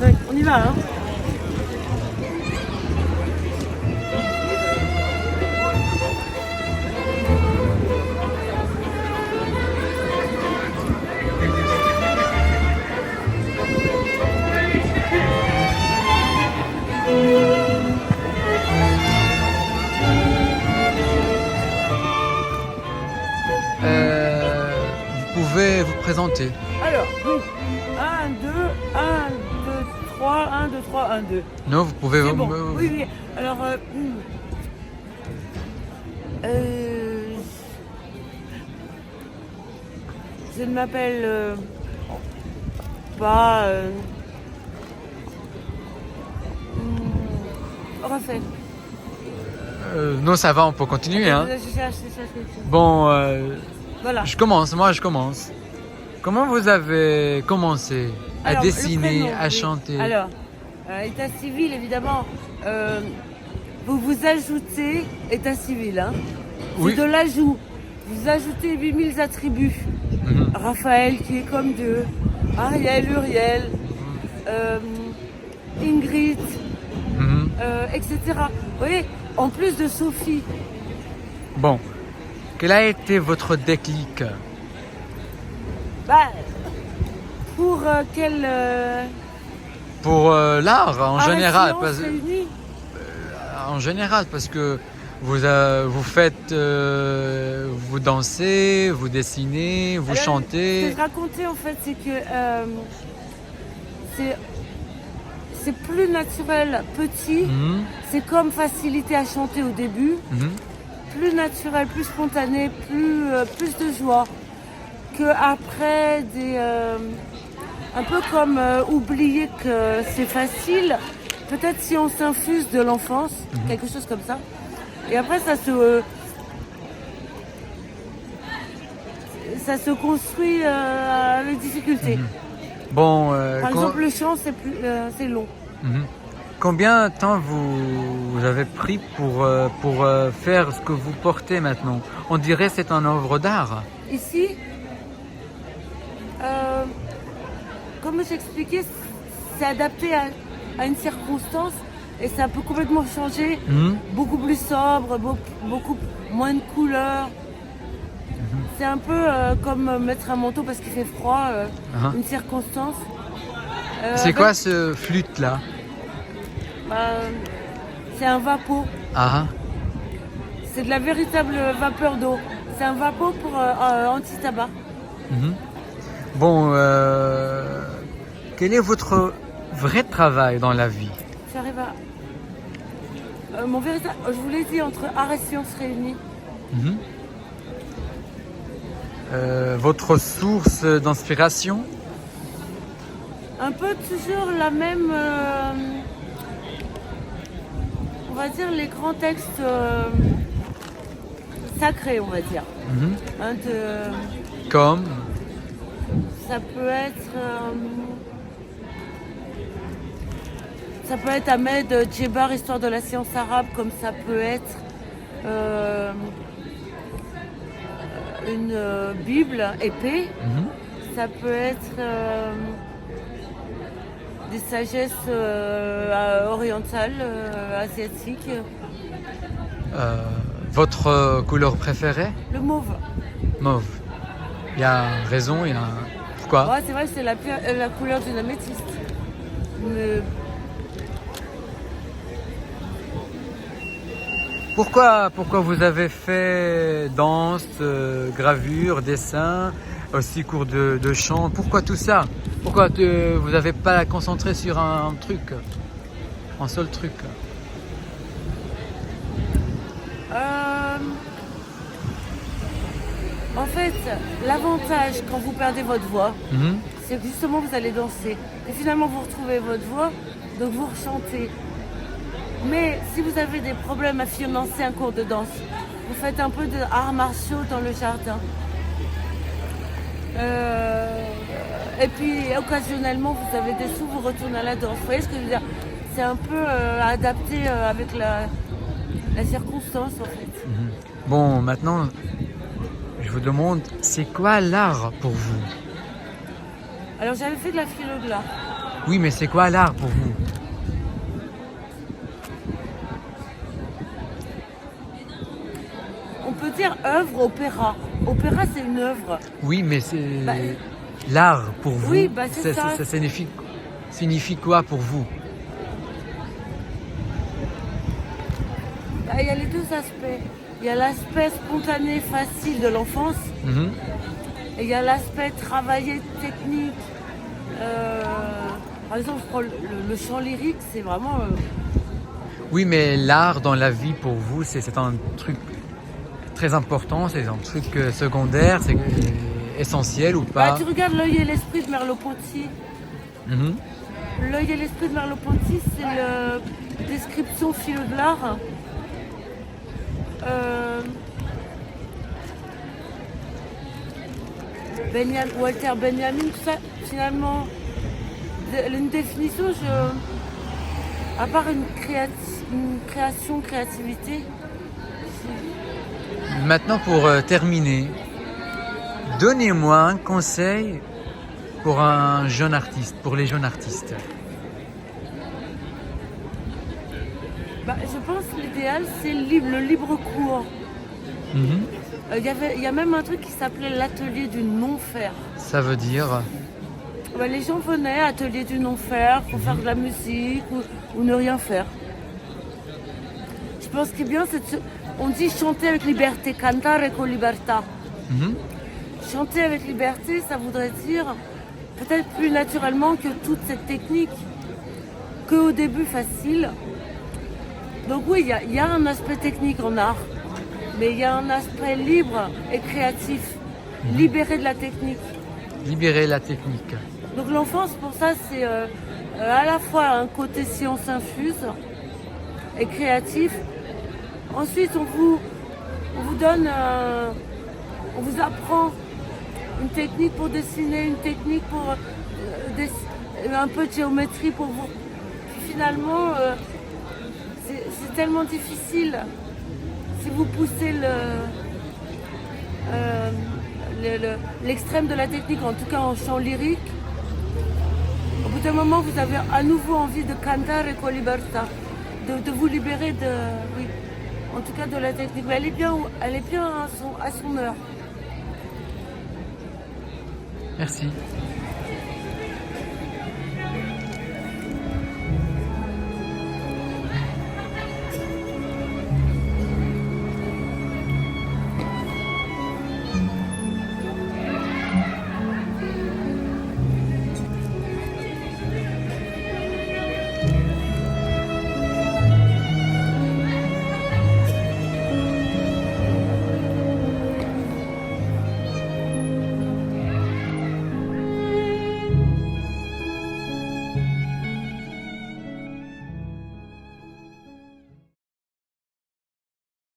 Oui, on y va, hein. Vous pouvez vous présenter. Alors, oui. 1, 2, 1, 2, 3, 1, 2, 3, 1, 2. Non, vous pouvez C'est vous... bon. Oui, oui. Alors, je ne m'appelle pas Raphaël. Non, ça va, on peut continuer. Hein. Je cherche. Bon, Voilà. je commence. Comment vous avez commencé à Alors, le dessiner, prénom, à oui. chanter? Alors, état civil, évidemment, vous ajoutez état civil. Hein. Oui. C'est de l'ajout. Vous ajoutez 8000 attributs. Mhm. Raphaël qui est comme Dieu, Ariel, Uriel, Ingrid, Mhm. etc. Vous voyez, en plus de Sophie. Bon, quel a été votre déclic? Bah, pour quel Pour l'art en art et général, sciences réunis. en général, parce que vous faites, vous dansez, vous dessinez, vous Alors, Ce chantez. que je racontais en fait, c'est que c'est plus naturel petit. Mhm. C'est comme facilité à chanter au début. Mhm. Plus naturel, plus spontané, plus de joie que après un peu comme oublier que c'est facile. Peut-être si on s'infuse de l'enfance, quelque chose comme ça. Et après ça se construit avec difficulté. Bon, Par exemple, le chant c'est long. Mhm. Combien de temps vous avez pris pour faire ce que vous portez maintenant? On dirait que c'est une œuvre d'art. Ici, comme j'expliquais, c'est adapté à une circonstance et ça peut complètement changer. Mhm. Beaucoup plus sobre, beaucoup moins de couleurs. C'est un peu comme mettre un manteau parce qu'il fait froid, Uh-huh. une circonstance. C'est quoi ce flûte-là? C'est un vapeau. Ah, C'est de la véritable vapeur d'eau. C'est un vapeau pour anti-tabac. mhm. Bon, quel est votre vrai travail dans la vie? J'arrive à... mon véritable... Je vous l'ai dit, entre art et sciences réunis. Mhm. Votre source d'inspiration? Un peu toujours la même... on va dire les grands textes sacrés, on va dire. Mhm. Hein, Comme? ça peut être... ça peut être Ahmed Djebar, Histoire de la science arabe, comme ça peut être une Bible épée. Mhm. Ça peut être des sagesses orientales, asiatiques. Votre couleur préférée? Le mauve. Mauve. Il y a raison, il y a... Pourquoi? Ouais, c'est vrai que c'est la couleur d'une améthyste. Mais Pourquoi vous avez fait danse, gravure, dessin, aussi cours de chant? Pourquoi tout ça? Pourquoi vous n'avez pas la concentré sur un truc? Un seul truc? en fait, l'avantage quand vous perdez votre voix, Mhm. c'est que justement vous allez danser. Et finalement vous retrouvez votre voix, donc vous rechantez. Mais si vous avez des problèmes à financer un cours de danse, vous faites un peu d'arts martiaux dans le jardin. Et puis occasionnellement vous avez des sous, vous retournez à la danse. Vous voyez ce que je veux dire? C'est un peu adapté avec la circonstance en fait. Mhm. Bon, maintenant, je vous demande, c'est quoi l'art pour vous? Alors j'avais fait de la philo de l'art. Oui, mais c'est quoi l'art pour vous? On peut dire œuvre, opéra. Opéra, c'est une œuvre. Oui, mais c'est Bah, l'art pour vous. oui, bah, c'est ça. Ça signifie quoi pour vous? Bah, il y a les deux aspects. Il y a l'aspect spontané, facile de l'enfance. Mhm. Et il y a l'aspect travaillé, technique. Par exemple, je prends le chant lyrique, c'est vraiment... Oui, mais l'art dans la vie pour vous, c'est un truc très important, c'est un truc secondaire, c'est essentiel ou Bah, pas? tu regardes L'œil et l'esprit de Merleau-Ponty. Mhm. L'œil et l'esprit de Merleau-Ponty, c'est la description philo de l'art. Walter Benjamin, tout ça, finalement, une définition, à part une créativité. Maintenant, pour terminer, donnez-moi un conseil pour un jeune artiste, pour les jeunes artistes. Bah, je pense que l'idéal, c'est le libre cours. Mhm. Il y a même un truc qui s'appelait l'atelier du non-faire. Ça veut dire... Bah, les gens venaient à l'atelier du non-faire pour faire de la musique ou ne rien faire. Je pense qu'il est bien, on dit chanter avec liberté, cantare con libertà. Mhm. Chanter avec liberté, ça voudrait dire peut-être plus naturellement que toute cette technique, qu'au début facile. Donc oui, il y a un aspect technique en art, mais il y a un aspect libre et créatif, libéré de la technique. Libérer la technique. Donc l'enfance, pour ça, c'est à la fois un côté science infuse et créatif. Ensuite, on vous donne, on vous apprend une technique pour dessiner, une technique pour un peu de géométrie pour vous. Puis finalement, c'est tellement difficile si vous poussez l'extrême de la technique, en tout cas en chant lyrique. Au bout d'un moment, vous avez à nouveau envie de cantare con libertà, de vous libérer oui, en tout cas de la technique. Mais elle est bien à son heure. Merci.